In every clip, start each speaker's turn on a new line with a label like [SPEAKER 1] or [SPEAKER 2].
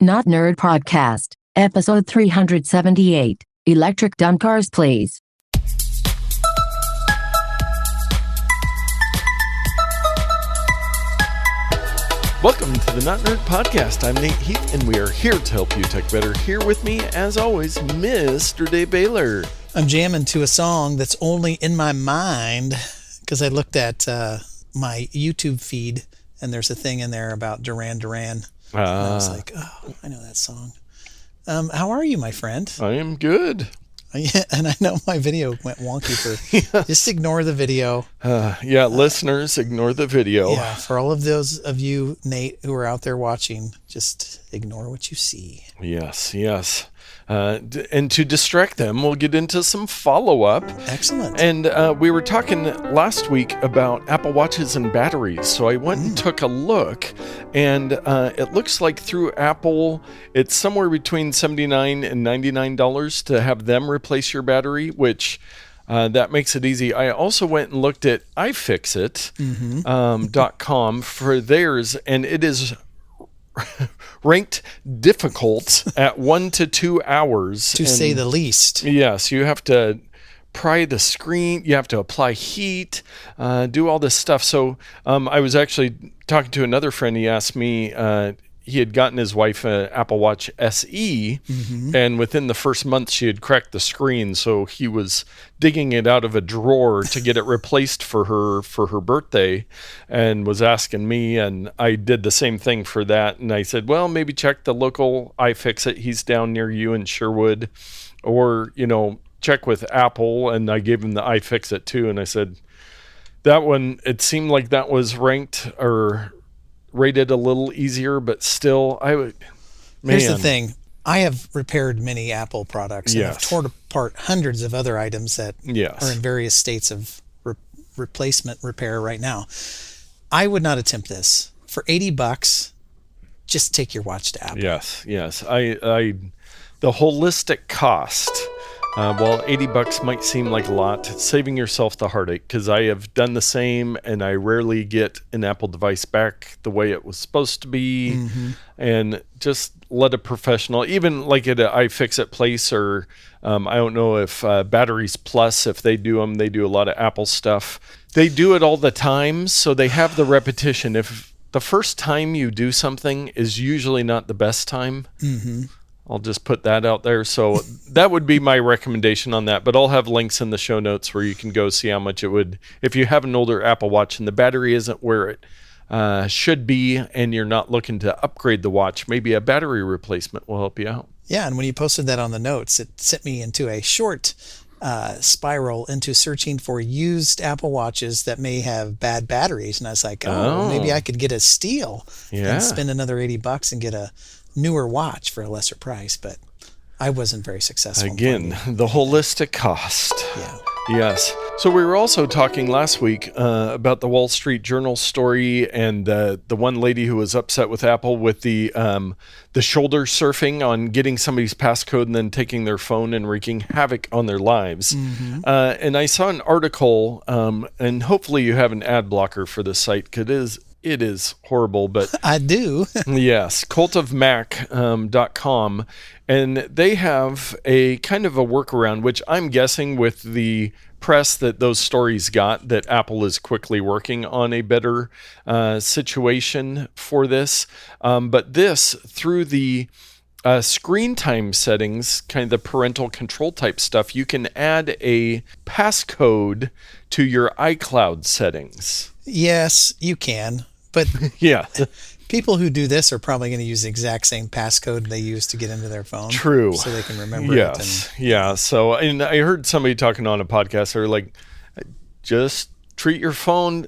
[SPEAKER 1] Not Nerd Podcast, episode 378, Electric Dumb Cars Please.
[SPEAKER 2] Welcome to the Not Nerd Podcast. I'm Nate Heath, and we are here to help you tech better. Here with me, as always, Mr. Dave Baylor.
[SPEAKER 3] I'm jamming to a song that's only in my mind because I looked at my YouTube feed, and there's a thing in there about Duran Duran. And I was like, oh, I know that song. How are you, my friend?
[SPEAKER 2] I am good.
[SPEAKER 3] Yeah, and I know my video went wonky for... Just ignore the video.
[SPEAKER 2] Listeners, ignore the video.
[SPEAKER 3] Yeah, for all of those of you, Nate, who are out there watching, just ignore what you see.
[SPEAKER 2] Yes. And to distract them, we'll get into some follow-up.
[SPEAKER 3] Excellent.
[SPEAKER 2] And we were talking last week about Apple Watches and batteries. So I went and took a look, and it looks like through Apple, it's somewhere between $79 and $99 to have them replace your battery, which... that makes it easy. I also went and looked at iFixit.com for theirs, and it is ranked difficult at 1 to 2 hours.
[SPEAKER 3] To say the least.
[SPEAKER 2] Yes, you have to pry the screen, you have to apply heat, do all this stuff. So I was actually talking to another friend. He asked me... he had gotten his wife an Apple Watch SE, and within the first month she had cracked the screen, so he was digging it out of a drawer to get it replaced for her birthday, and was asking me, and I did the same thing for that, and I said, well, maybe check the local iFixit. He's down near you in Sherwood, or, check with Apple, and I gave him the iFixit too, and I said, that one, it seemed like that was ranked or rated a little easier, but still,
[SPEAKER 3] Here's the thing. I have repaired many Apple products and have torn apart hundreds of other items that are in various states of replacement repair right now. I would not attempt this. For $80, just take your watch to Apple.
[SPEAKER 2] Yes. The holistic cost, while $80 might seem like a lot, saving yourself the heartache, because I have done the same, and I rarely get an Apple device back the way it was supposed to be, and just let a professional, even like at an iFixit place, or I don't know if Batteries Plus, if they do them, they do a lot of Apple stuff. They do it all the time, so they have the repetition. If the first time you do something is usually not the best time, I'll just put that out there. So that would be my recommendation on that. But I'll have links in the show notes where you can go see how much it would, if you have an older Apple Watch and the battery isn't where it should be, and you're not looking to upgrade the watch, maybe a battery replacement will help you out.
[SPEAKER 3] Yeah, and when you posted that on the notes, it sent me into a short spiral into searching for used Apple Watches that may have bad batteries. And I was like, maybe I could get a steal and spend another $80 and get a newer watch for a lesser price, but I wasn't very successful.
[SPEAKER 2] Again, the holistic cost.
[SPEAKER 3] Yeah.
[SPEAKER 2] Yes. So we were also talking last week about the Wall Street Journal story, and the one lady who was upset with Apple with the shoulder surfing on getting somebody's passcode and then taking their phone and wreaking havoc on their lives. And I saw an article, and hopefully you have an ad blocker for this site, because it is horrible, but...
[SPEAKER 3] I do.
[SPEAKER 2] Yes, cultofmac.com, and they have a kind of a workaround, which I'm guessing with the press that those stories got, that Apple is quickly working on a better situation for this. But this, through the screen time settings, kind of the parental control type stuff, you can add a passcode to your iCloud settings.
[SPEAKER 3] Yes, you can. But people who do this are probably going to use the exact same passcode they use to get into their phone.
[SPEAKER 2] True.
[SPEAKER 3] So they can remember it.
[SPEAKER 2] Yeah. So, and I heard somebody talking on a podcast, they're like, just treat your phone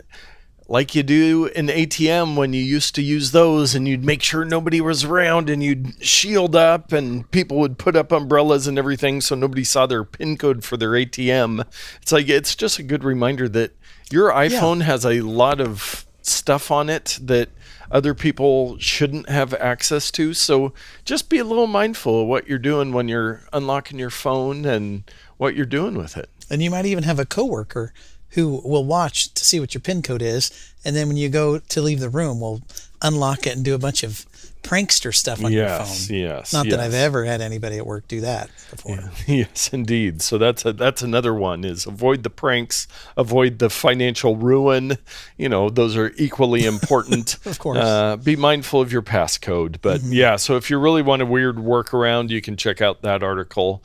[SPEAKER 2] like you do an ATM when you used to use those, and you'd make sure nobody was around, and you'd shield up, and people would put up umbrellas and everything so nobody saw their PIN code for their ATM. It's like, it's just a good reminder that your iPhone has a lot of stuff on it that other people shouldn't have access to. So just be a little mindful of what you're doing when you're unlocking your phone and what you're doing with it.
[SPEAKER 3] And you might even have a coworker who will watch to see what your PIN code is, and then when you go to leave the room, will unlock it and do a bunch of prankster stuff on your phone.
[SPEAKER 2] Yes.
[SPEAKER 3] Not that I've ever had anybody at work do that before.
[SPEAKER 2] Yeah. Yes, indeed. So that's another one, is avoid the pranks, avoid the financial ruin. Those are equally important.
[SPEAKER 3] Of course.
[SPEAKER 2] Be mindful of your passcode. But so if you really want a weird workaround, you can check out that article.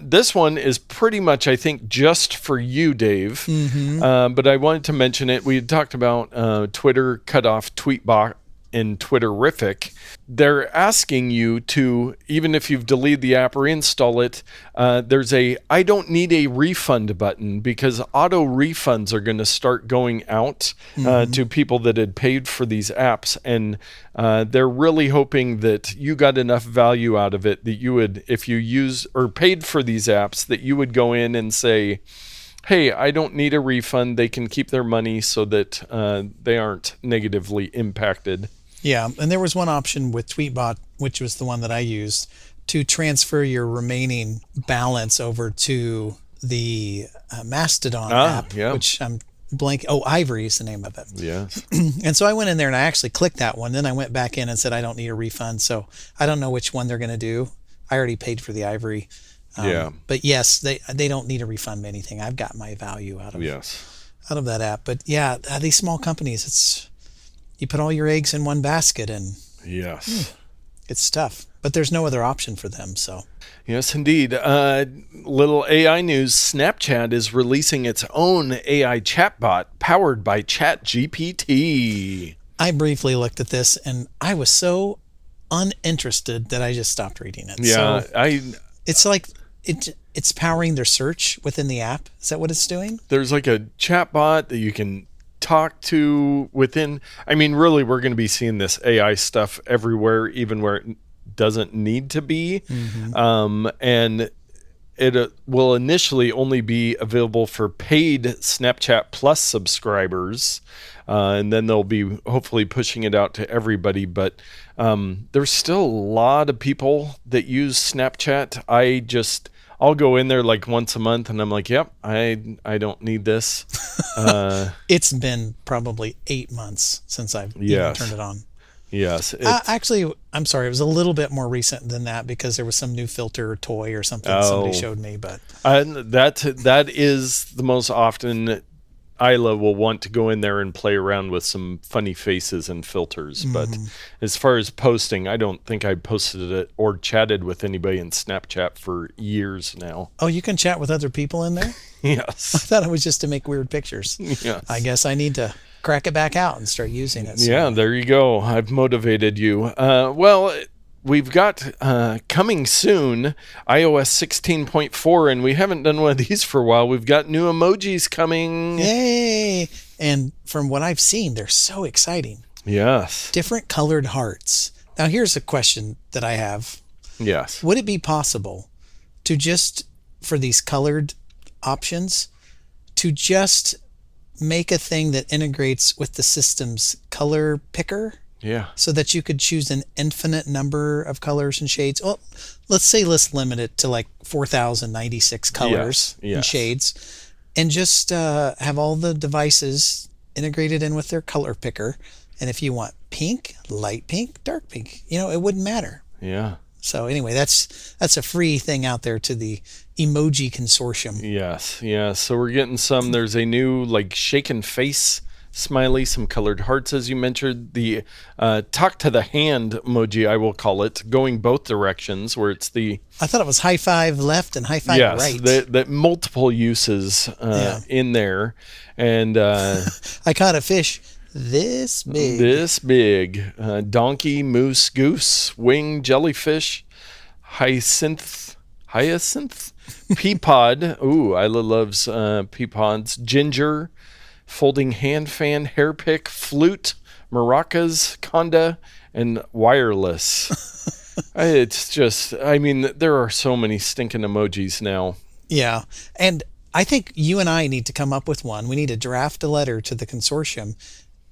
[SPEAKER 2] This one is pretty much, I think, just for you, Dave. But I wanted to mention it. We had talked about Twitter cut off Tweetbot and Twitterific. They're asking you to, even if you've deleted the app, reinstall it. There's a I don't need a refund button, because auto refunds are going to start going out to people that had paid for these apps. And they're really hoping that you got enough value out of it that you would, if you use or paid for these apps, that you would go in and say, hey, I don't need a refund. They can keep their money so that they aren't negatively impacted.
[SPEAKER 3] Yeah, and there was one option with Tweetbot, which was the one that I used, to transfer your remaining balance over to the Mastodon app, which I'm blank. Oh, Ivory is the name of it.
[SPEAKER 2] Yes.
[SPEAKER 3] And so I went in there and I actually clicked that one. Then I went back in and said, I don't need a refund. So I don't know which one they're going to do. I already paid for the Ivory. But yes, they don't need a refund of anything. I've got my value out of that app. But yeah, these small companies, you put all your eggs in one basket, and it's tough. But there's no other option for them. So
[SPEAKER 2] yes, indeed. Little AI news: Snapchat is releasing its own AI chatbot powered by ChatGPT.
[SPEAKER 3] I briefly looked at this, and I was so uninterested that I just stopped reading it.
[SPEAKER 2] Yeah,
[SPEAKER 3] so it's like it's powering their search within the app. Is that what it's doing?
[SPEAKER 2] There's like a chatbot that you can talk to within. I mean, really, we're going to be seeing this AI stuff everywhere, even where it doesn't need to be. And it will initially only be available for paid Snapchat Plus subscribers. And then they'll be hopefully pushing it out to everybody. But there's still a lot of people that use Snapchat. I'll go in there like once a month and I'm like, yep, I don't need this.
[SPEAKER 3] It's been probably 8 months since I've even turned it on.
[SPEAKER 2] Yes.
[SPEAKER 3] Actually, I'm sorry. It was a little bit more recent than that, because there was some new filter or toy or something somebody showed me. But
[SPEAKER 2] that is the most often Isla will want to go in there and play around with some funny faces and filters. But as far as posting, I don't think I posted it or chatted with anybody in Snapchat for years now.
[SPEAKER 3] Oh, you can chat with other people in there?
[SPEAKER 2] Yes.
[SPEAKER 3] I thought it was just to make weird pictures.
[SPEAKER 2] Yes.
[SPEAKER 3] I guess I need to crack it back out and start using it. So.
[SPEAKER 2] Yeah, there you go. I've motivated you. We've got coming soon iOS 16.4, and we haven't done one of these for a while. We've got new emojis coming.
[SPEAKER 3] Yay! And from what I've seen, they're so exciting.
[SPEAKER 2] Yes.
[SPEAKER 3] Different colored hearts. Now, here's a question that I have.
[SPEAKER 2] Yes.
[SPEAKER 3] Would it be possible to just, for these colored options, to just make a thing that integrates with the system's color picker?
[SPEAKER 2] Yeah.
[SPEAKER 3] So that you could choose an infinite number of colors and shades. Well, let's limit it to like 4,096 colors and shades, and just have all the devices integrated in with their color picker. And if you want pink, light pink, dark pink, it wouldn't matter.
[SPEAKER 2] Yeah.
[SPEAKER 3] So anyway, that's a free thing out there to the emoji consortium.
[SPEAKER 2] Yes. Yeah. So we're getting some. There's a new shaken face smiley, some colored hearts, as you mentioned, the talk to the hand emoji, I will call it, going both directions, where it's I
[SPEAKER 3] thought it was high five left and high five right.
[SPEAKER 2] Yes, the multiple uses in there. And
[SPEAKER 3] I caught a fish this big.
[SPEAKER 2] This big. Donkey, moose, goose, wing, jellyfish, hyacinth, peapod. Ooh, Isla loves peapods. Ginger, folding hand fan, hair pick, flute, maracas, conda, and wireless. It's just, there are so many stinking emojis now.
[SPEAKER 3] Yeah. And I think you and I need to come up with one. We need to draft a letter to the consortium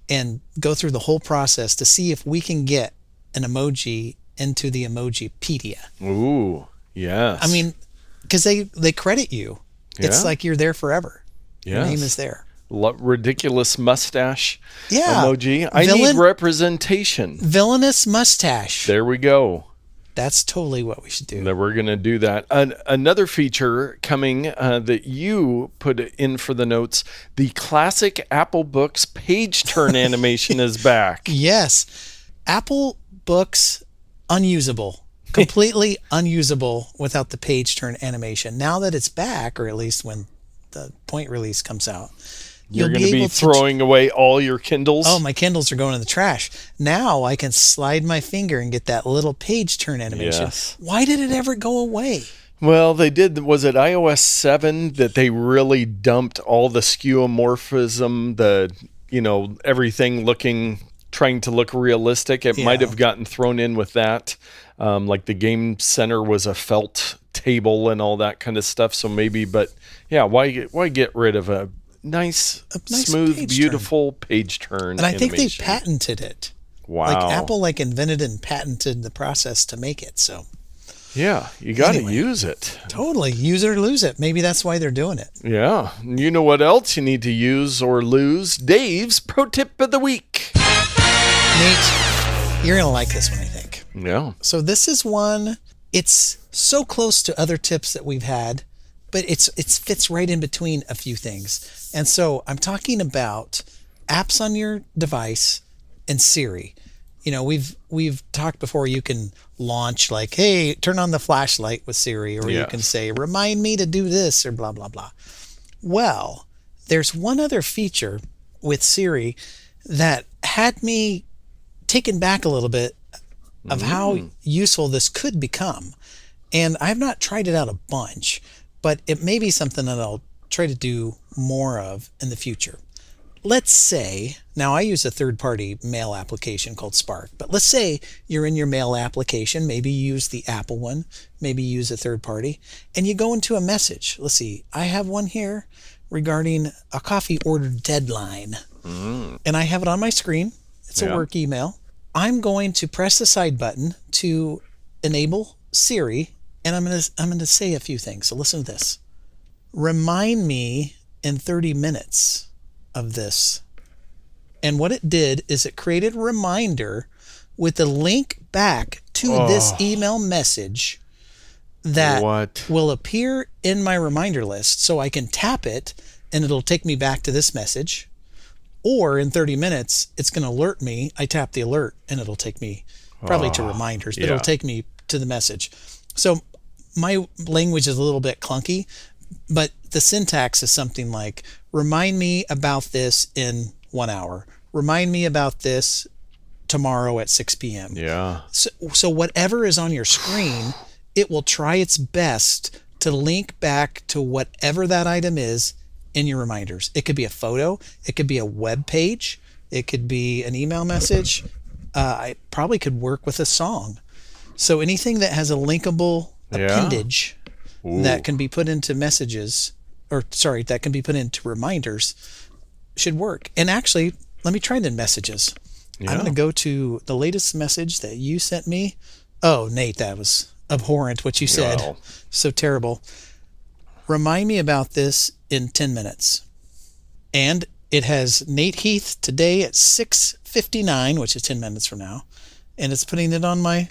[SPEAKER 3] and go through the whole process to see if we can get an emoji into the Emojipedia.
[SPEAKER 2] Ooh, yes.
[SPEAKER 3] Because they credit you. It's like you're there forever. Your name is there.
[SPEAKER 2] Ridiculous mustache
[SPEAKER 3] Yeah.
[SPEAKER 2] emoji. I need representation.
[SPEAKER 3] Villainous mustache.
[SPEAKER 2] There we go.
[SPEAKER 3] That's totally what we should do.
[SPEAKER 2] That we're going to do that. Another feature coming that you put in for the notes, the classic Apple Books page turn animation is back.
[SPEAKER 3] Yes. Apple Books, unusable. Completely unusable without the page turn animation. Now that it's back, or at least when the point release comes out,
[SPEAKER 2] you're going to be throwing away all your Kindles.
[SPEAKER 3] Oh, my Kindles are going in the trash. Now I can slide my finger and get that little page turn animation.
[SPEAKER 2] Yes.
[SPEAKER 3] Why did it ever go away?
[SPEAKER 2] Well, they did. Was it iOS 7 that they really dumped all the skeuomorphism, everything trying to look realistic? It might have gotten thrown in with that. Like the Game Center was a felt table and all that kind of stuff. So maybe, but yeah, why get rid of a nice smooth, beautiful page turn?
[SPEAKER 3] And I think they patented it.
[SPEAKER 2] Wow.
[SPEAKER 3] Like Apple invented and patented the process to make it. So
[SPEAKER 2] yeah, you got to use it.
[SPEAKER 3] Totally. Use it or lose it. Maybe that's why they're doing it.
[SPEAKER 2] Yeah. You know what else you need to use or lose? Dave's Pro Tip of the Week.
[SPEAKER 3] Nate, you're going to like this one, I think.
[SPEAKER 2] Yeah.
[SPEAKER 3] So this is one, it's so close to other tips that we've had, but it fits right in between a few things. And so I'm talking about apps on your device and Siri. We've talked before, you can launch hey, turn on the flashlight with Siri, or you can say, remind me to do this, or blah, blah, blah. Well, there's one other feature with Siri that had me taken back a little bit of how useful this could become. And I've not tried it out a bunch, but it may be something that I'll try to do more of in the future. Let's say, now I use a third-party mail application called Spark, but let's say you're in your mail application, maybe you use the Apple one, maybe you use a third party, and you go into a message. Let's see, I have one here regarding a coffee order deadline, and I have it on my screen. It's a work email. I'm going to press the side button to enable Siri, and I'm going to say a few things. So listen to this. Remind me in 30 minutes of this. And what it did is it created a reminder with a link back to this email message that will appear in my reminder list, so I can tap it and it'll take me back to this message. Or in 30 minutes, it's going to alert me. I tap the alert and it'll take me probably to reminders, but it'll take me to the message. So my language is a little bit clunky, but the syntax is something like, remind me about this in 1 hour. Remind me about this tomorrow at 6 p.m.
[SPEAKER 2] Yeah.
[SPEAKER 3] So whatever is on your screen, it will try its best to link back to whatever that item is in your reminders. It could be a photo. It could be a web page. It could be an email message. I probably could work with a song. So anything that has a linkable appendage that can be put into messages, that can be put into reminders, should work. And actually, let me try the messages. I'm going to go to the latest message that you sent me. Oh, Nate, that was abhorrent what you said.
[SPEAKER 2] Wow.
[SPEAKER 3] So terrible. Remind me about this in 10 minutes. And it has Nate Heath today at 6:59, which is 10 minutes from now. And it's putting it on my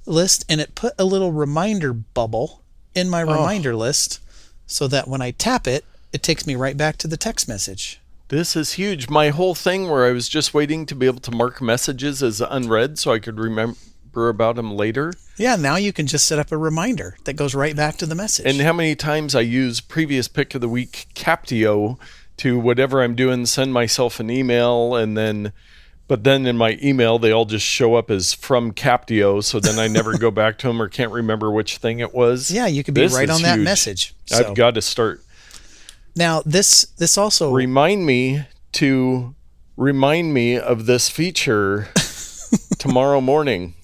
[SPEAKER 3] list. And it put a little reminder bubble in my reminder list so that when I tap it, it takes me right back to the text message.
[SPEAKER 2] This is huge. My whole thing where I was just waiting to be able to mark messages as unread so I could remember about them later.
[SPEAKER 3] Yeah, now you can just set up a reminder that goes right back to the message.
[SPEAKER 2] And how many times I use previous pick of the week Captio to whatever I'm doing, send myself an email, but then in my email they all just show up as from Captio, so then I never go back to them or can't remember which thing it was.
[SPEAKER 3] Yeah, you could be right on that message.
[SPEAKER 2] I've got to start.
[SPEAKER 3] Now this also
[SPEAKER 2] remind me of this feature tomorrow morning.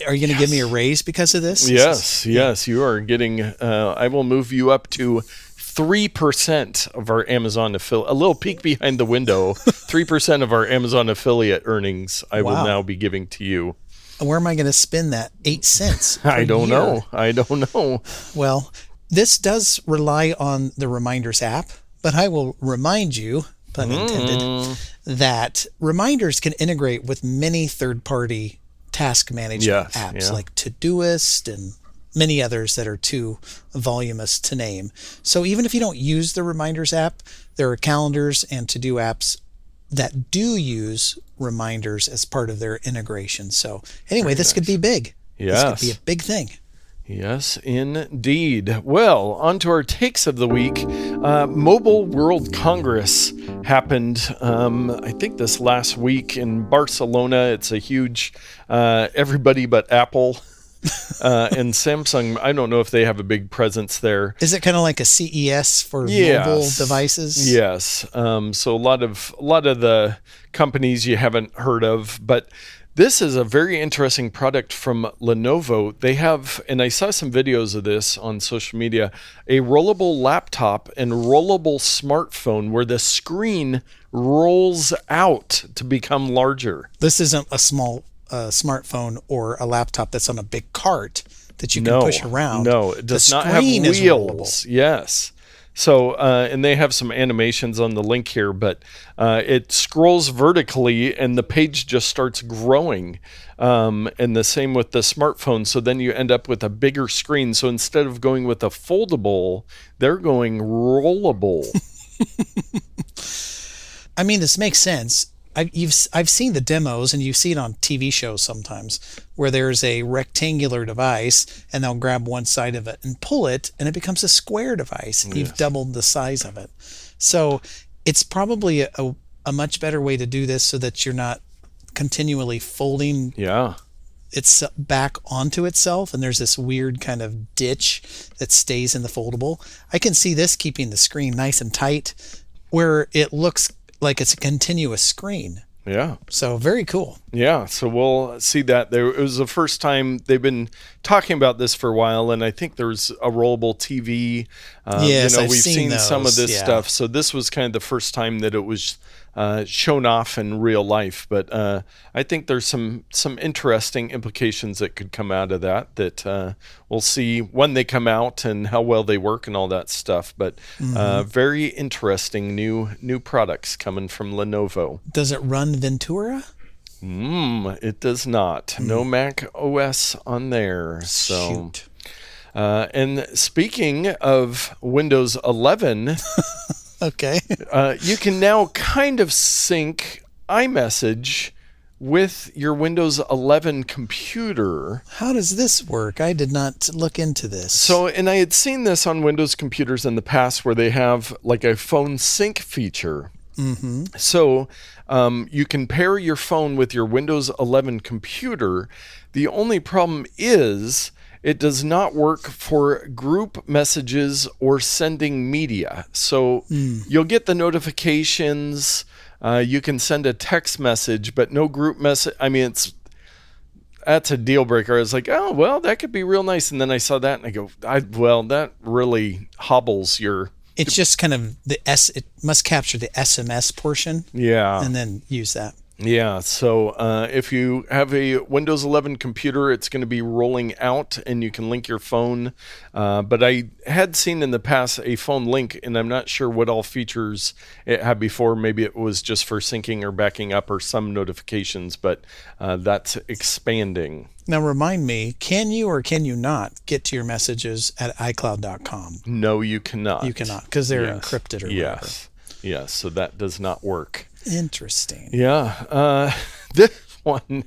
[SPEAKER 3] Are you going to give me a raise because of this?
[SPEAKER 2] Yes, you are getting. I will move you up to 3% of our Amazon affiliate. A little peek behind the window. 3% of our Amazon affiliate earnings. I will now be giving to you.
[SPEAKER 3] Where am I going to spend that 8 cents?
[SPEAKER 2] I don't know.
[SPEAKER 3] Well, this does rely on the Reminders app, but I will remind you, pun intended, that reminders can integrate with many third-party task management apps like Todoist and many others that are too voluminous to name. So even if you don't use the Reminders app, there are calendars and to-do apps that do use reminders as part of their integration. So anyway, this could be big.
[SPEAKER 2] Yes.
[SPEAKER 3] This could be a big thing.
[SPEAKER 2] Yes, indeed. Well, on to our takes of the week. Mobile World Congress happened, I think this last week in Barcelona. It's a huge, everybody but Apple and Samsung. I don't know if they have a big presence there.
[SPEAKER 3] Is it kind of like a CES for mobile devices?
[SPEAKER 2] Yes. So a lot of the companies you haven't heard of, but this is a very interesting product from Lenovo. They have, and I saw some videos of this on social media, a rollable laptop and rollable smartphone where the screen rolls out to become larger.
[SPEAKER 3] This isn't a small smartphone or a laptop that's on a big cart that you can push around.
[SPEAKER 2] No, it does not have wheels. Yes. So, and they have some animations on the link here, but it scrolls vertically and the page just starts growing. And the same with the smartphone. So then you end up with a bigger screen. So instead of going with a foldable, they're going rollable.
[SPEAKER 3] I mean, this makes sense. I've seen the demos, and you see it on TV shows sometimes, where there's a rectangular device and they'll grab one side of it and pull it and it becomes a square device. Yes. You've doubled the size of it. So it's probably a much better way to do this so that you're not continually folding it's back onto itself, and there's this weird kind of ditch that stays in the foldable. I can see this keeping the screen nice and tight where it looks like it's a continuous screen.
[SPEAKER 2] Yeah.
[SPEAKER 3] So very cool.
[SPEAKER 2] Yeah. So we'll see that. It was the first time they've been talking about this for a while, and I think there's a rollable TV.
[SPEAKER 3] Yes,
[SPEAKER 2] we've seen
[SPEAKER 3] those.
[SPEAKER 2] some of this stuff. So this was kind of the first time that it was shown off in real life. But I think there's some interesting implications that could come out of that we'll see when they come out and how well they work and all that stuff. But very interesting new products coming from Lenovo.
[SPEAKER 3] Does it run Ventura?
[SPEAKER 2] It does not. No Mac OS on there. So.
[SPEAKER 3] Shoot.
[SPEAKER 2] And speaking of Windows 11,
[SPEAKER 3] okay,
[SPEAKER 2] you can now kind of sync iMessage with your Windows 11 computer.
[SPEAKER 3] How does this work? I did not look into this.
[SPEAKER 2] So, and I had seen this on Windows computers in the past where they have like a phone sync feature.
[SPEAKER 3] Mm-hmm.
[SPEAKER 2] So you can pair your phone with your Windows 11 computer. The only problem is it does not work for group messages or sending media. So you'll get the notifications. You can send a text message, but no group message. I mean, that's a deal breaker. I was like, oh, well, that could be real nice. And then I saw that and I go, that really hobbles your...
[SPEAKER 3] It's just kind of it must capture the SMS portion.
[SPEAKER 2] Yeah.
[SPEAKER 3] And then use that.
[SPEAKER 2] Yeah, so if you have a Windows 11 computer, it's going to be rolling out and you can link your phone. But I had seen in the past a phone link, and I'm not sure what all features it had before. Maybe it was just for syncing or backing up or some notifications, but that's expanding.
[SPEAKER 3] Now remind me, can you or can you not get to your messages at iCloud.com?
[SPEAKER 2] No, you cannot.
[SPEAKER 3] You cannot, because they're encrypted or whatever.
[SPEAKER 2] Yes, so that does not work.
[SPEAKER 3] Interesting.
[SPEAKER 2] Yeah. This one,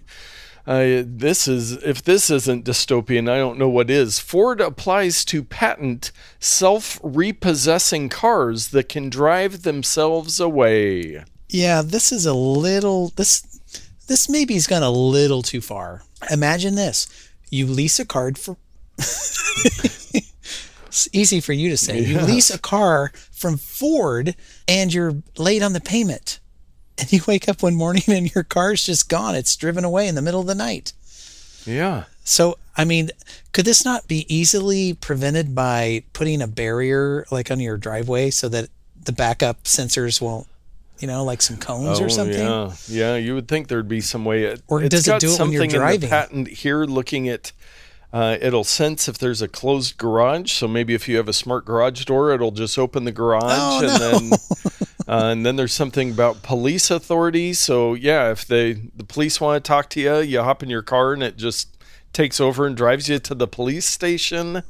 [SPEAKER 2] if this isn't dystopian, I don't know what is. Ford applies to patent self-repossessing cars that can drive themselves away.
[SPEAKER 3] Yeah, this is a little... This maybe has gone a little too far. Imagine this. You lease a car for... It's easy for you to say. You lease a car from Ford and you're late on the payment. And you wake up one morning and your car's just gone. It's driven away in the middle of the night.
[SPEAKER 2] Yeah.
[SPEAKER 3] So, I mean, could this not be easily prevented by putting a barrier like on your driveway so that the backup sensors won't, like some cones or something?
[SPEAKER 2] Yeah, you would think there'd be some way.
[SPEAKER 3] Or does it do it when you're driving?
[SPEAKER 2] In the patent here looking at It'll sense if there's a closed garage. So maybe if you have a smart garage door, it'll just open the garage. And then there's something about police authority. So yeah, if the police want to talk to you, you hop in your car and it just takes over and drives you to the police station.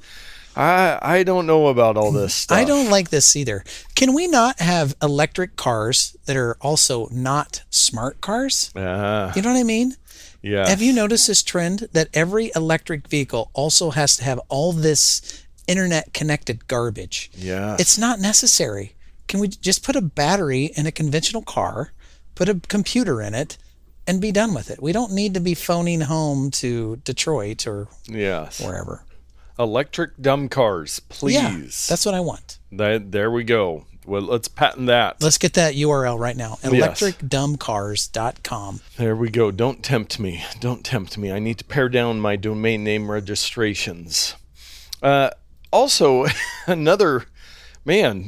[SPEAKER 2] I don't know about all this stuff.
[SPEAKER 3] I don't like this either. Can we not have electric cars that are also not smart cars? You know what I mean?
[SPEAKER 2] Yeah.
[SPEAKER 3] Have you noticed this trend that every electric vehicle also has to have all this internet connected garbage?
[SPEAKER 2] Yeah.
[SPEAKER 3] It's not necessary. Can we just put a battery in a conventional car, put a computer in it, and be done with it? We don't need to be phoning home to Detroit or wherever.
[SPEAKER 2] Electric dumb cars, please.
[SPEAKER 3] Yeah, that's what I want.
[SPEAKER 2] There we go. Well, let's patent that.
[SPEAKER 3] Let's get that URL right now. electricdumbcars.com.
[SPEAKER 2] There we go. Don't tempt me. Don't tempt me. I need to pare down my domain name registrations. Also,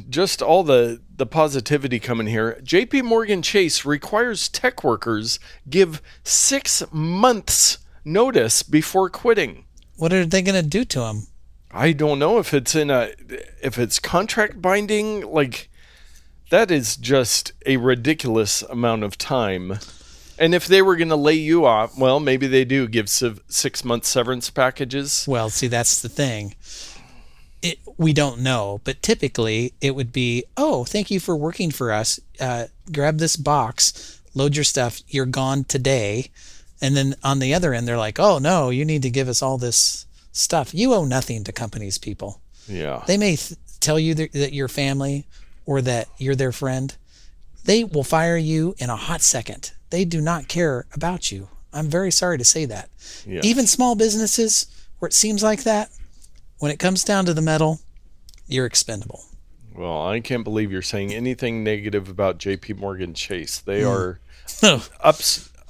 [SPEAKER 2] just all the positivity coming here. JPMorgan Chase requires tech workers give 6 months notice before quitting.
[SPEAKER 3] What are they going to do to them?
[SPEAKER 2] I don't know if it's contract binding. Like, that is just a ridiculous amount of time. And if they were going to lay you off, well, maybe they do give 6 month severance packages.
[SPEAKER 3] Well, see, that's the thing. We don't know, but typically it would be, oh, thank you for working for us. Grab this box, load your stuff. You're gone today. And then on the other end, they're like, oh, no, you need to give us all this stuff. You owe nothing to companies, people.
[SPEAKER 2] Yeah.
[SPEAKER 3] They may tell you that you're family or that you're their friend. They will fire you in a hot second. They do not care about you. I'm very sorry to say that. Yes. Even small businesses where it seems like that, when it comes down to the metal, you're expendable.
[SPEAKER 2] Well, I can't believe you're saying anything negative about JPMorgan Chase. They are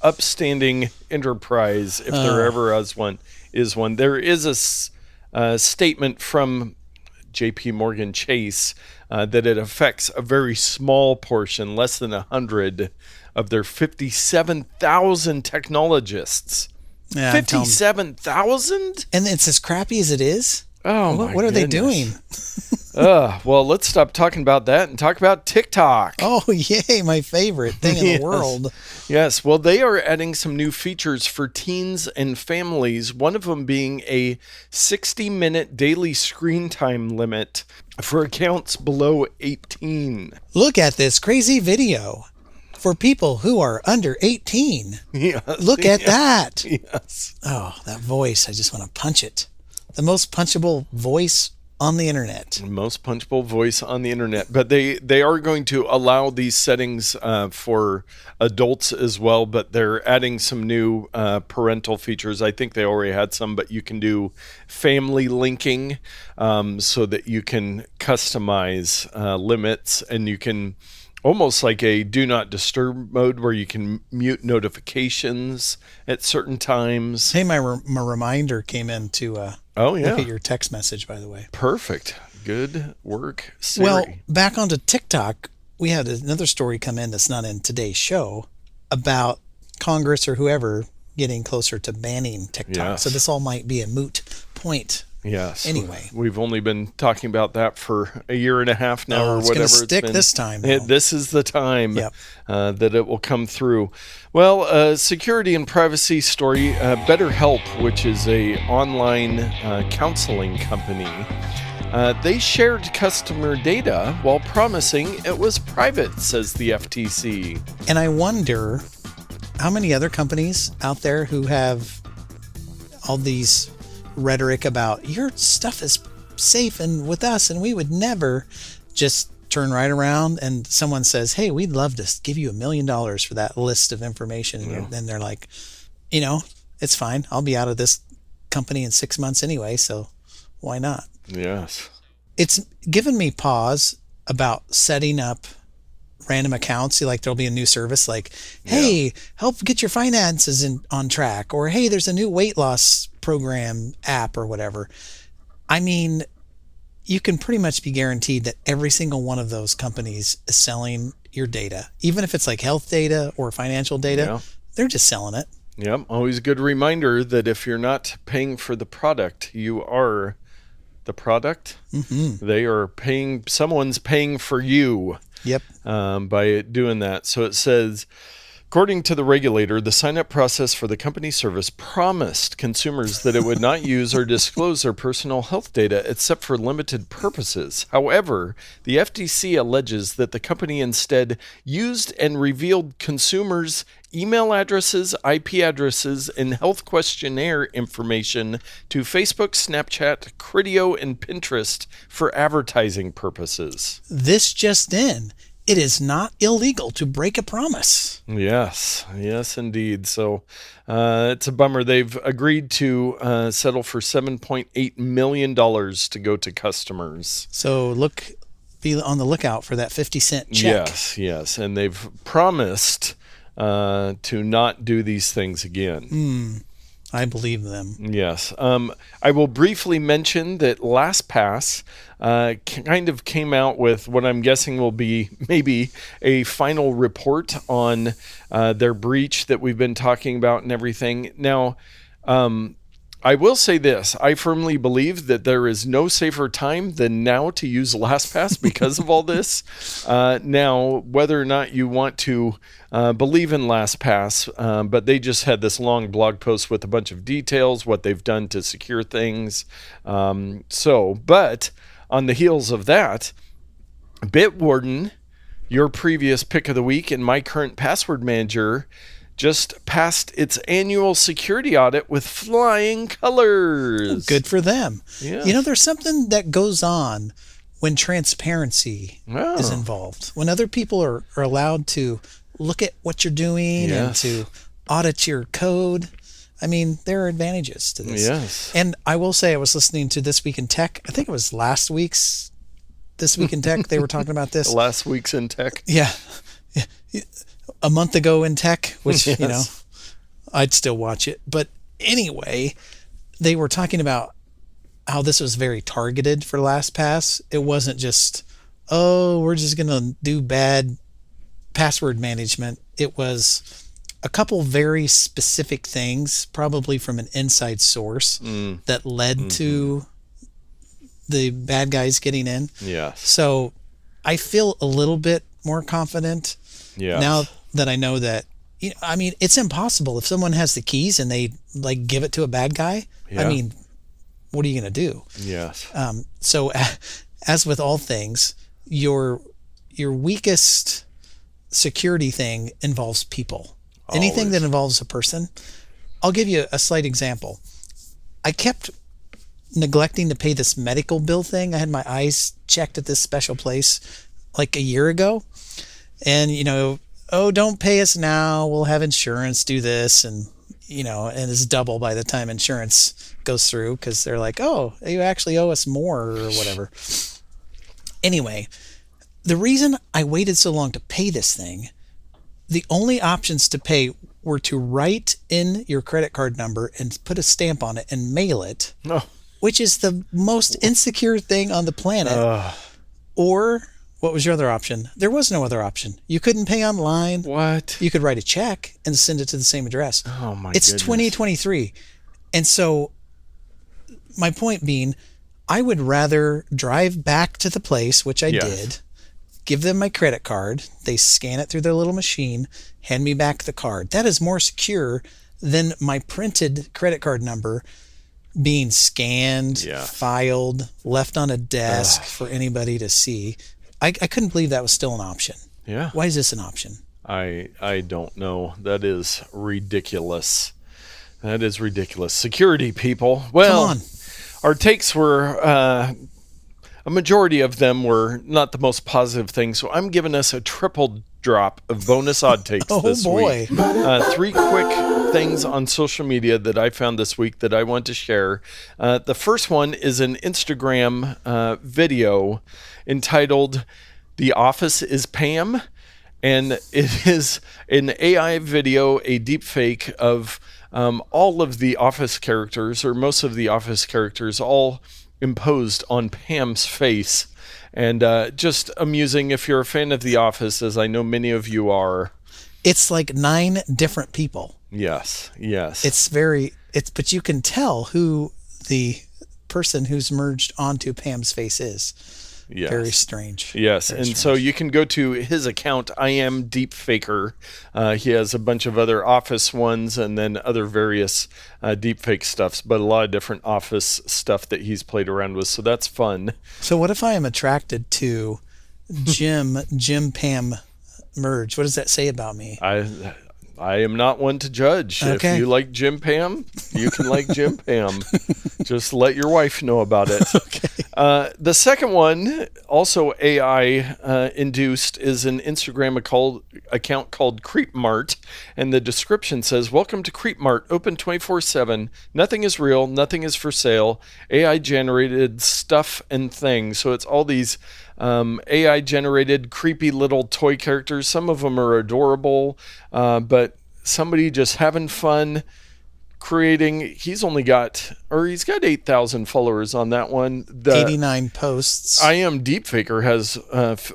[SPEAKER 2] upstanding enterprise, if there ever is one. There is a statement from JPMorgan Chase that it affects a very small portion, less than 100 of their 57,000 technologists. Yeah, 57,000?
[SPEAKER 3] And it's as crappy as it is?
[SPEAKER 2] Oh,
[SPEAKER 3] what are they doing?
[SPEAKER 2] Well, let's stop talking about that and talk about TikTok.
[SPEAKER 3] Oh, yay, my favorite thing in the world.
[SPEAKER 2] Yes, well, they are adding some new features for teens and families, one of them being a 60-minute daily screen time limit for accounts below 18.
[SPEAKER 3] Look at this crazy video for people who are under 18.
[SPEAKER 2] Yes,
[SPEAKER 3] Look at that.
[SPEAKER 2] Yes.
[SPEAKER 3] Oh, that voice, I just want to punch it. The most punchable voice on the internet.
[SPEAKER 2] Most punchable voice on the internet. But they are going to allow these settings for adults as well, but they're adding some new parental features. I think they already had some, but you can do family linking so that you can customize limits, and you can almost like a do not disturb mode where you can mute notifications at certain times.
[SPEAKER 3] Hey, my reminder came in to look at your text message, by the way.
[SPEAKER 2] Perfect. Good work, Siri.
[SPEAKER 3] Well, back onto TikTok, we had another story come in that's not in today's show about Congress or whoever getting closer to banning TikTok.
[SPEAKER 2] Yes.
[SPEAKER 3] So this all might be a moot point.
[SPEAKER 2] Yes.
[SPEAKER 3] Anyway,
[SPEAKER 2] we've only been talking about that for a year and a half now, or whatever.
[SPEAKER 3] It's going to stick this time.
[SPEAKER 2] This is the time that it will come through. Well, security and privacy story. BetterHelp, which is a online counseling company, they shared customer data while promising it was private, says the FTC.
[SPEAKER 3] And I wonder how many other companies out there who have all these rhetoric about your stuff is safe and with us, and we would never just turn right around and someone says, hey, we'd love to give you $1 million for that list of information. And then they're like, it's fine. I'll be out of this company in 6 months anyway, so why not?
[SPEAKER 2] Yes.
[SPEAKER 3] It's given me pause about setting up random accounts. Like there'll be a new service like, hey, help get your finances on track, or hey, there's a new weight loss program app or whatever. I mean, you can pretty much be guaranteed that every single one of those companies is selling your data. Even if it's like health data or financial data, they're just selling it.
[SPEAKER 2] Yep. Always a good reminder that if you're not paying for the product, you are the product. They are paying, someone's paying for you.
[SPEAKER 3] Yep.
[SPEAKER 2] By doing that. So it says, according to the regulator, the sign-up process for the company service promised consumers that it would not use or disclose their personal health data except for limited purposes. However, the FTC alleges that the company instead used and revealed consumers' email addresses, IP addresses, and health questionnaire information to Facebook, Snapchat, Criteo, and Pinterest for advertising purposes.
[SPEAKER 3] This just in. It is not illegal to break a promise.
[SPEAKER 2] Yes, indeed. So it's a bummer. They've agreed to settle for $7.8 million to go to customers.
[SPEAKER 3] So be on the lookout for that 50-cent check.
[SPEAKER 2] Yes. And they've promised to not do these things again.
[SPEAKER 3] I believe them.
[SPEAKER 2] Yes. I will briefly mention that LastPass kind of came out with what I'm guessing will be maybe a final report on their breach that we've been talking about and everything. Now, I will say this. I firmly believe that there is no safer time than now to use LastPass because of all this. Now, whether or not you want to believe in LastPass, but they just had this long blog post with a bunch of details, what they've done to secure things. But on the heels of that, Bitwarden, your previous pick of the week, and my current password manager just passed its annual security audit with flying colors.
[SPEAKER 3] Good for them.
[SPEAKER 2] Yeah.
[SPEAKER 3] You know, there's something that goes on when transparency is involved. When other people are allowed to look at what you're doing and to audit your code. I mean, there are advantages to this.
[SPEAKER 2] Yes.
[SPEAKER 3] And I will say, I was listening to This Week in Tech. I think it was last week's This Week in Tech. They were talking about this.
[SPEAKER 2] Last week's in tech.
[SPEAKER 3] Yeah. A month ago in tech, which,
[SPEAKER 2] Yes.
[SPEAKER 3] you know, I'd still watch it. But anyway, they were talking about how this was very targeted for LastPass. It wasn't just, we're just going to do bad password management. It was a couple very specific things, probably from an inside source, that led to the bad guys getting in.
[SPEAKER 2] Yeah.
[SPEAKER 3] So I feel a little bit more confident now that I know that, you know, I mean, it's impossible if someone has the keys and they like give it to a bad guy.
[SPEAKER 2] Yeah.
[SPEAKER 3] I mean, what are you going to do?
[SPEAKER 2] Yes.
[SPEAKER 3] So as with all things, your weakest security thing involves people. Anything that involves a person. I'll give you a slight example. I kept neglecting to pay this medical bill thing. I had my eyes checked at this special place like a year ago. And, you know, don't pay us now. We'll have insurance do this. And, you know, and it's double by the time insurance goes through because they're like, you actually owe us more or whatever. Anyway, the reason I waited so long to pay this thing, the only options to pay were to write in your credit card number and put a stamp on it and mail it, which is the most insecure thing on the planet. Or what was your other option? There was no other option. You couldn't pay online.
[SPEAKER 2] What?
[SPEAKER 3] You could write a check and send it to the same address.
[SPEAKER 2] Oh my
[SPEAKER 3] It's
[SPEAKER 2] goodness.
[SPEAKER 3] 2023. And so my point being, I would rather drive back to the place, which I did, give them my credit card, they scan it through their little machine, hand me back the card. That is more secure than my printed credit card number being scanned, filed, left on a desk for anybody to see. I couldn't believe that was still an option.
[SPEAKER 2] Yeah.
[SPEAKER 3] Why is this an option?
[SPEAKER 2] I don't know. That is ridiculous. That is ridiculous. Security, people. Well,
[SPEAKER 3] Come on.
[SPEAKER 2] Our takes were, a majority of them were not the most positive things. So I'm giving us a triple drop of bonus odd takes this week. 3 quick things on social media that I found this week that I want to share. The first one is an Instagram video entitled "The Office is Pam," and it is an AI video, a deep fake of all of the Office characters, or most of the Office characters, all imposed on Pam's face. And just amusing if you're a fan of The Office, as I know many of you are.
[SPEAKER 3] It's like 9 different people.
[SPEAKER 2] Yes. Yes.
[SPEAKER 3] But you can tell who the person who's merged onto Pam's face is.
[SPEAKER 2] Yes.
[SPEAKER 3] Very strange.
[SPEAKER 2] Yes.
[SPEAKER 3] Very
[SPEAKER 2] and
[SPEAKER 3] strange.
[SPEAKER 2] so you can go to his account, I am Deepfaker. He has a bunch of other Office ones and then other various deepfake stuffs, but a lot of different Office stuff that he's played around with. So that's fun.
[SPEAKER 3] So what if I am attracted to Jim Pam merge? What does that say about me?
[SPEAKER 2] I am not one to judge.
[SPEAKER 3] Okay.
[SPEAKER 2] If you like Jim Pam, you can like Jim Pam. Just let your wife know about it.
[SPEAKER 3] Okay.
[SPEAKER 2] The second one, also AI induced, is an Instagram account called Creepmart. And the description says, welcome to Creepmart, open 24/7. Nothing is real. Nothing is for sale. AI generated stuff and things. So it's all these AI generated creepy little toy characters. Some of them are adorable, but somebody just having fun creating. He's got 8,000 followers on that one.
[SPEAKER 3] 89 posts.
[SPEAKER 2] I am Deepfaker has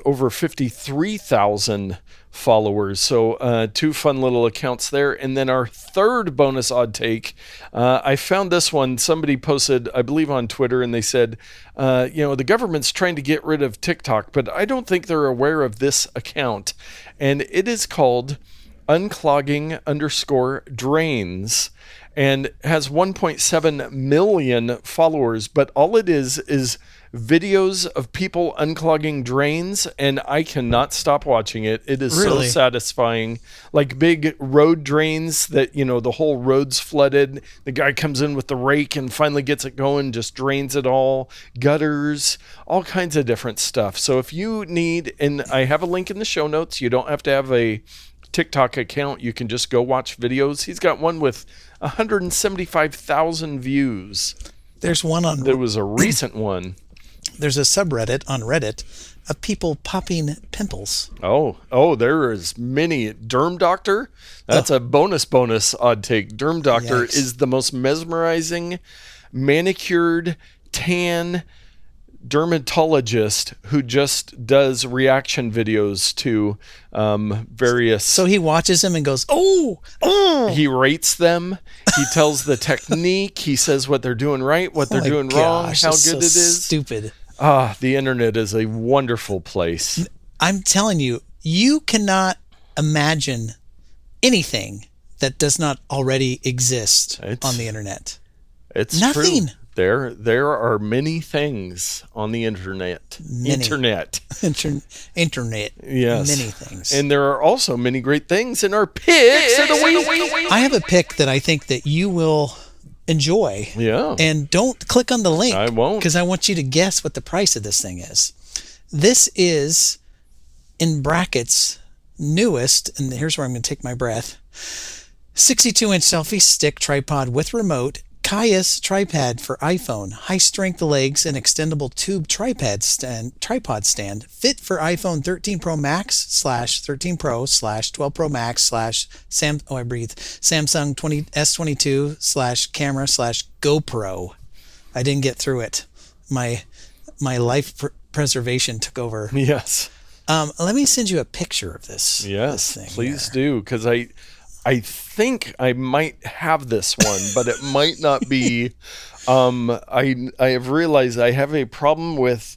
[SPEAKER 2] over 53,000 followers. So 2 fun little accounts there. And then our third bonus odd take, I found this one. Somebody posted, I believe on Twitter, and they said, the government's trying to get rid of TikTok, but I don't think they're aware of this account. And it is called Unclogging _drains and has 1.7 million followers. But all it is videos of people unclogging drains, and I cannot stop watching it. It is
[SPEAKER 3] Really?
[SPEAKER 2] so satisfying. Like big road drains that, the whole road's flooded. The guy comes in with the rake and finally gets it going, just drains it all. Gutters, all kinds of different stuff. So if you need, and I have a link in the show notes, you don't have to have a TikTok account. You can just go watch videos. He's got one with 175,000 views.
[SPEAKER 3] There's one on.
[SPEAKER 2] There was a recent one.
[SPEAKER 3] There's a subreddit on Reddit of people popping pimples.
[SPEAKER 2] Oh, there is many. Derm Doctor, that's a bonus odd take. Derm Doctor
[SPEAKER 3] Yikes.
[SPEAKER 2] is the most mesmerizing, manicured, tan dermatologist who just does reaction videos to various.
[SPEAKER 3] So he watches them and goes, oh.
[SPEAKER 2] He rates them. He tells the technique. He says what they're doing right, what they're doing wrong, how good it is.
[SPEAKER 3] Stupid.
[SPEAKER 2] The internet is a wonderful place.
[SPEAKER 3] I'm telling you, you cannot imagine anything that does not already exist on the internet.
[SPEAKER 2] It's
[SPEAKER 3] nothing.
[SPEAKER 2] True. There are many things on the internet. Internet. Yes.
[SPEAKER 3] Many things.
[SPEAKER 2] And there are also many great things in our picks of the week.
[SPEAKER 3] I have a pick that I think that you will enjoy.
[SPEAKER 2] Yeah.
[SPEAKER 3] And don't click on the link.
[SPEAKER 2] I won't.
[SPEAKER 3] Because I want you to guess what the price of this thing is. This is, in brackets, newest, and here's where I'm going to take my breath, 62-inch selfie stick tripod with remote, Kaiess tripod for iPhone, high-strength legs and extendable tube tripod stand, fit for iPhone 13 Pro Max / 13 Pro / 12 Pro Max / Samsung S22 / camera / GoPro. I didn't get through it. My life preservation took over.
[SPEAKER 2] Yes.
[SPEAKER 3] Let me send you a picture of this.
[SPEAKER 2] Yes,
[SPEAKER 3] this thing
[SPEAKER 2] please
[SPEAKER 3] here.
[SPEAKER 2] do, because I think I might have this one, but it might not be. I have realized I have a problem with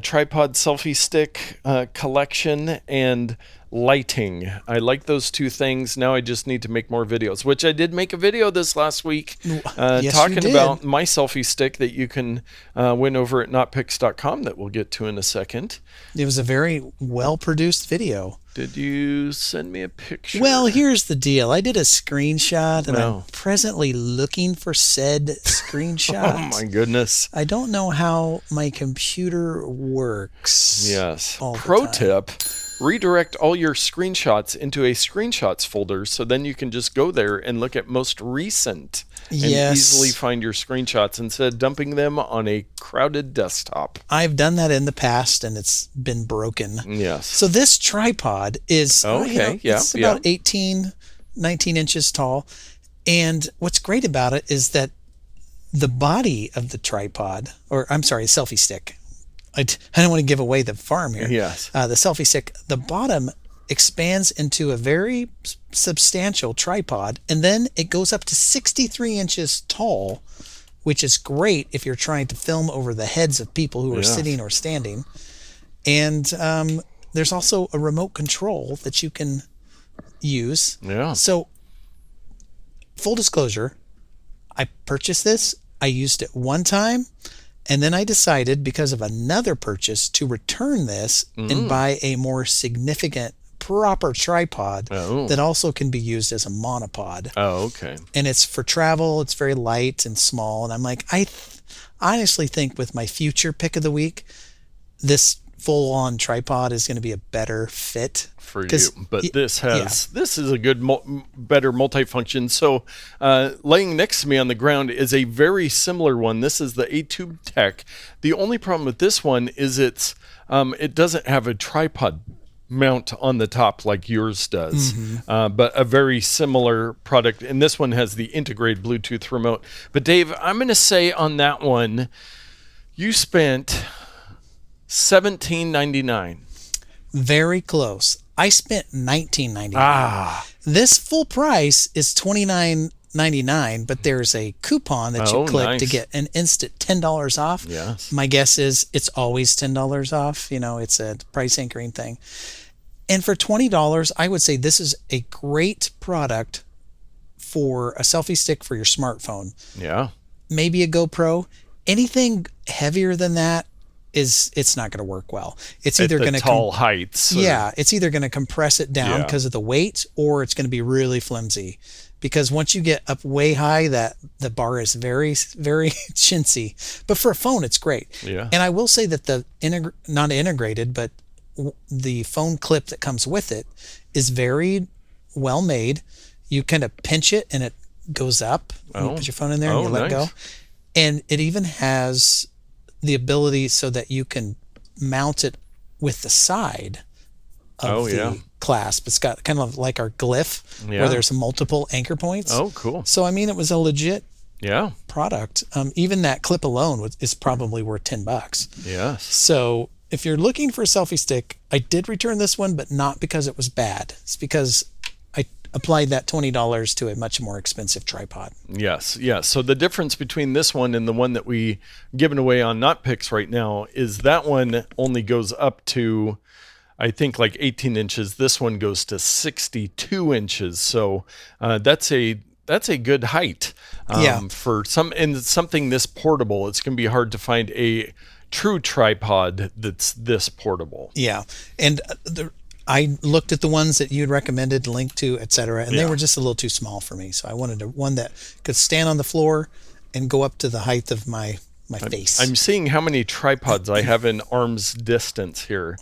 [SPEAKER 2] tripod selfie stick collection and lighting. I like those two things. Now I just need to make more videos, which I did make a video this last week
[SPEAKER 3] Yes,
[SPEAKER 2] talking
[SPEAKER 3] you did.
[SPEAKER 2] about my selfie stick that you can win over at notpicks.com that we'll get to in a second.
[SPEAKER 3] It was a very well-produced video.
[SPEAKER 2] Did you send me a picture?
[SPEAKER 3] Well, here's the deal. I did a screenshot, and
[SPEAKER 2] No.
[SPEAKER 3] I'm presently looking for said screenshot.
[SPEAKER 2] Oh my goodness.
[SPEAKER 3] I don't know how my computer works.
[SPEAKER 2] Yes.
[SPEAKER 3] all the
[SPEAKER 2] Pro
[SPEAKER 3] time.
[SPEAKER 2] tip, redirect all your screenshots into a screenshots folder so then you can just go there and look at most recent and
[SPEAKER 3] Yes.
[SPEAKER 2] easily find your screenshots instead of dumping them on a crowded desktop.
[SPEAKER 3] I've done that in the past, and it's been broken.
[SPEAKER 2] Yes.
[SPEAKER 3] So this tripod is
[SPEAKER 2] Okay, yeah,
[SPEAKER 3] it's about 18, 19 inches tall. And what's great about it is that the body of the tripod, or I'm sorry, selfie stick. I don't want to give away the farm here.
[SPEAKER 2] Yes.
[SPEAKER 3] The selfie stick, the bottom expands into a very substantial tripod, and then it goes up to 63 inches tall, which is great if you're trying to film over the heads of people who are sitting or standing. And there's also a remote control that you can use.
[SPEAKER 2] Yeah.
[SPEAKER 3] So, full disclosure, I purchased this. I used it one time, and then I decided, because of another purchase, to return this and buy a more significant, proper tripod that also can be used as a monopod.
[SPEAKER 2] Oh, okay.
[SPEAKER 3] And it's for travel. It's very light and small. And I'm like, I honestly think with my future pick of the week, this full-on tripod is going to be a better fit
[SPEAKER 2] for you. But this is a good, better multifunction. So laying next to me on the ground is a very similar one. This is the A-Tube Tech. The only problem with this one is it doesn't have a tripod mount on the top like yours does, but a very similar product. And this one has the integrated Bluetooth remote. But Dave, I'm going to say on that one, you spent $17.99.
[SPEAKER 3] Very close. I spent $19.99. This full price is $29.99, but there's a coupon that you click to get an instant $10 off.
[SPEAKER 2] Yes.
[SPEAKER 3] My guess is it's always $10 off. It's a price anchoring thing. And for $20, I would say this is a great product for a selfie stick for your smartphone.
[SPEAKER 2] Yeah.
[SPEAKER 3] Maybe a GoPro. Anything heavier than that, it's not going to work well. It's either going to
[SPEAKER 2] tall heights.
[SPEAKER 3] It's either going to compress it down because of the weight, or it's going to be really flimsy. Because once you get up way high, that the bar is very, very chintzy. But for a phone, it's great.
[SPEAKER 2] Yeah.
[SPEAKER 3] And I will say that the not integrated, but the phone clip that comes with it is very well made. You kind of pinch it and it goes up. You put your phone in there and you let go. And it even has the ability so that you can mount it with the side of the clasp. It's got kind of like our glyph where there's multiple anchor points.
[SPEAKER 2] Oh, cool.
[SPEAKER 3] So, I mean, it was a legit product. Even that clip alone is probably worth $10.
[SPEAKER 2] Yes.
[SPEAKER 3] So if you're looking for a selfie stick, I did return this one, but not because it was bad. It's because I applied that $20 to a much more expensive tripod.
[SPEAKER 2] Yes. So the difference between this one and the one that we given away on Notpicks right now is that one only goes up to, I think, like 18 inches. This one goes to 62 inches. So that's a good height for something this portable. It's going to be hard to find a true tripod that's this portable.
[SPEAKER 3] Yeah. And I looked at the ones that you'd recommended, linked to, etc., and they were just a little too small for me. So I wanted one that could stand on the floor and go up to the height of my face.
[SPEAKER 2] I'm seeing how many tripods I have in arm's distance here.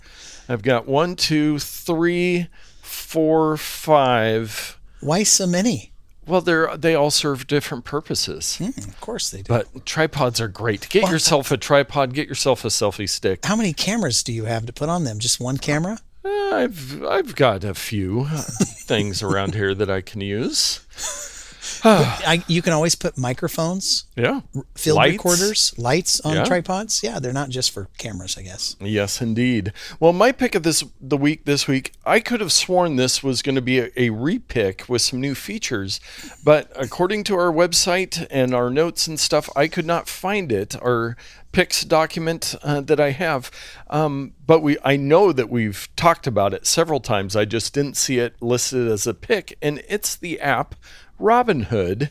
[SPEAKER 2] I've got 1, 2, 3, 4, 5.
[SPEAKER 3] Why so many?
[SPEAKER 2] Well, they all serve different purposes.
[SPEAKER 3] Of course they do.
[SPEAKER 2] But tripods are great. Get yourself a tripod. Get yourself a selfie stick.
[SPEAKER 3] How many cameras do you have to put on them? Just one camera?
[SPEAKER 2] I've got a few things around here that I can use.
[SPEAKER 3] You can always put microphones, field recorders, lights on tripods. Yeah, they're not just for cameras, I guess.
[SPEAKER 2] Yes, indeed. Well, my pick of the week this week, I could have sworn this was going to be a repick with some new features, but according to our website and our notes and stuff, I could not find it. Our picks document that I have, but I know that we've talked about it several times. I just didn't see it listed as a pick, and it's the app Robinhood,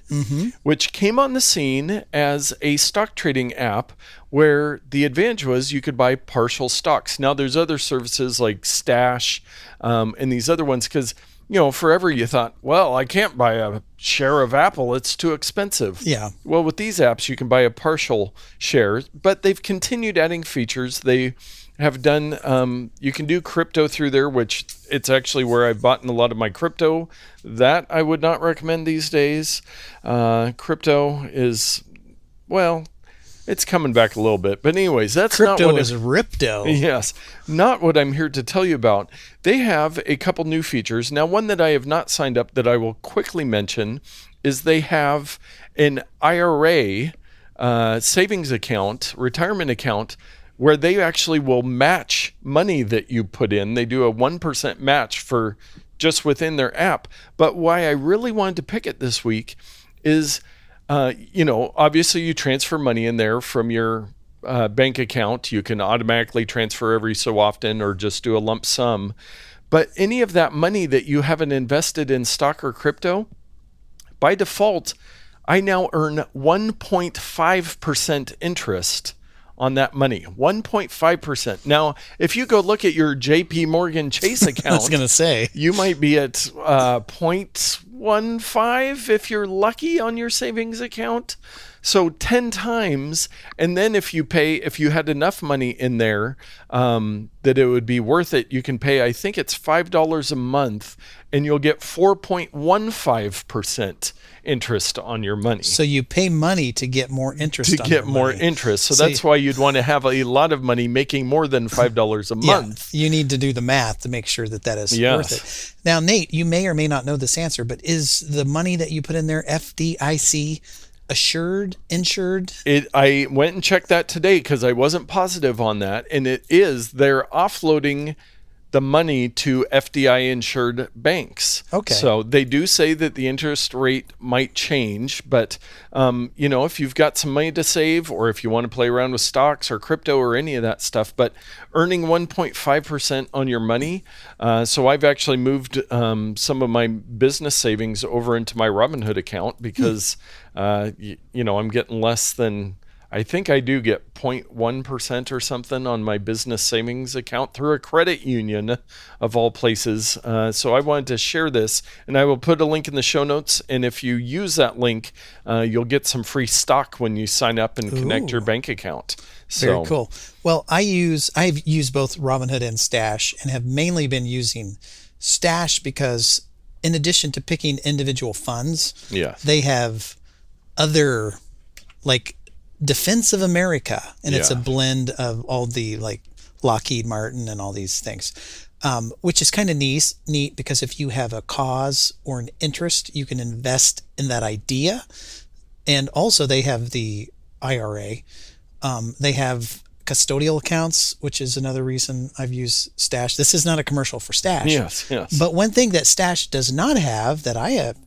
[SPEAKER 2] which came on the scene as a stock trading app where the advantage was you could buy partial stocks. Now there's other services like Stash and these other ones because, forever you thought, well, I can't buy a share of Apple. It's too expensive. Yeah. Well, with these apps, you can buy a partial share, but they've continued adding features. They have done, you can do crypto through there, which it's actually where I've bought in a lot of my crypto. That I would not recommend these days. Crypto is, well, it's coming back a little bit. But anyways, that's
[SPEAKER 3] crypto
[SPEAKER 2] not what
[SPEAKER 3] is Ripto.
[SPEAKER 2] Yes, not what I'm here to tell you about. They have a couple new features. Now, one that I have not signed up that I will quickly mention is they have an IRA savings account, retirement account, where they actually will match money that you put in. They do a 1% match for just within their app. But why I really wanted to pick it this week is, obviously you transfer money in there from your bank account. You can automatically transfer every so often or just do a lump sum. But any of that money that you haven't invested in stock or crypto, by default, I now earn 1.5% interest on that money. 1.5%. Now, if you go look at your JPMorgan Chase account,
[SPEAKER 3] I was going to say,
[SPEAKER 2] you might be at 0.15 if you're lucky on your savings account. So 10 times. And then if you had enough money in there that it would be worth it, you can pay, I think it's $5 a month, and you'll get 4.15% interest on your money.
[SPEAKER 3] So you pay money to get more interest on your money.
[SPEAKER 2] Interest. So that's why you'd want to have a lot of money making more than $5 a month.
[SPEAKER 3] You need to do the math to make sure that is worth it. Now, Nate, you may or may not know this answer, but is the money that you put in there FDIC insured?
[SPEAKER 2] I went and checked that today because I wasn't positive on that. And it is, they're offloading the money to FDI insured banks.
[SPEAKER 3] Okay.
[SPEAKER 2] So they do say that the interest rate might change, but if you've got some money to save, or if you want to play around with stocks or crypto or any of that stuff, but earning 1.5% on your money. So I've actually moved some of my business savings over into my Robinhood account because I'm getting less than, I think I do get 0.1% or something on my business savings account through a credit union of all places. So I wanted to share this, and I will put a link in the show notes. And if you use that link, you'll get some free stock when you sign up and connect your bank account.
[SPEAKER 3] Very cool. Well, I've used both Robinhood and Stash, and have mainly been using Stash because in addition to picking individual funds, they have other, like Defense of America, and it's a blend of all the like Lockheed Martin and all these things, which is kind of neat because if you have a cause or an interest, you can invest in that idea. And also they have the IRA. They have custodial accounts, which is another reason I've used Stash. This is not a commercial for Stash.
[SPEAKER 2] Yes.
[SPEAKER 3] But one thing that Stash does not have that I have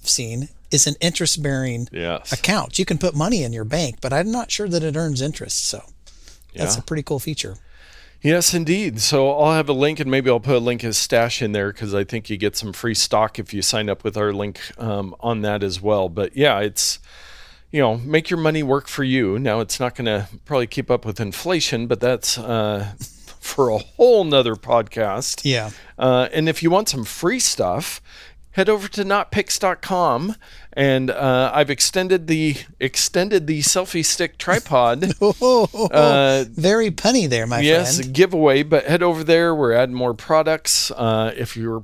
[SPEAKER 3] seen is an interest-bearing account. You can put money in your bank, but I'm not sure that it earns interest. So that's a pretty cool feature.
[SPEAKER 2] Yes, indeed. So I'll have a link, and maybe I'll put a link as Stash in there because I think you get some free stock if you sign up with our link on that as well. But yeah, it's, make your money work for you. Now, it's not going to probably keep up with inflation, but that's for a whole nother podcast.
[SPEAKER 3] Yeah.
[SPEAKER 2] And if you want some free stuff, head over to notpicks.com, and I've extended the selfie stick tripod.
[SPEAKER 3] Very punny there, my friend.
[SPEAKER 2] Yes, giveaway, but head over there. We're adding more products. If you're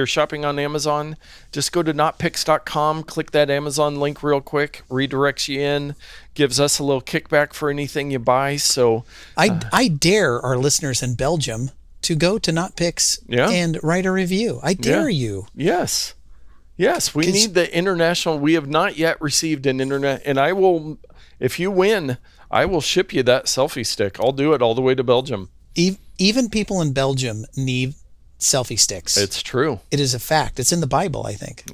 [SPEAKER 2] shopping on Amazon, just go to notpicks.com, click that Amazon link real quick, redirects you in, gives us a little kickback for anything you buy. So
[SPEAKER 3] I dare our listeners in Belgium to go to Notpicks and write a review. I dare you.
[SPEAKER 2] Yes. We need the international. We have not yet received an internet, and I will, if you win, I will ship you that selfie stick. I'll do it all the way to Belgium.
[SPEAKER 3] Even people in Belgium need selfie sticks.
[SPEAKER 2] It's true.
[SPEAKER 3] It is a fact. It's in the Bible, I think.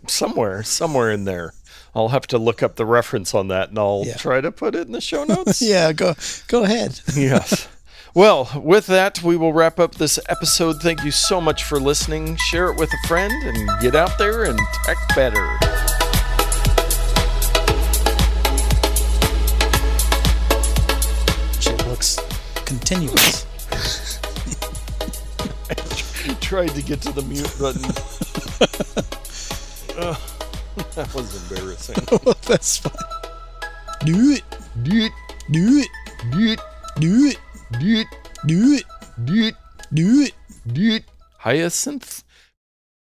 [SPEAKER 2] somewhere in there. I'll have to look up the reference on that, and I'll try to put it in the show notes.
[SPEAKER 3] Go ahead.
[SPEAKER 2] Yes. Well, with that, we will wrap up this episode. Thank you so much for listening. Share it with a friend and get out there and tech better.
[SPEAKER 3] Shit looks continuous.
[SPEAKER 2] I tried to get to the mute button. That was embarrassing.
[SPEAKER 3] That's fine. Do it.
[SPEAKER 2] Hyacinth?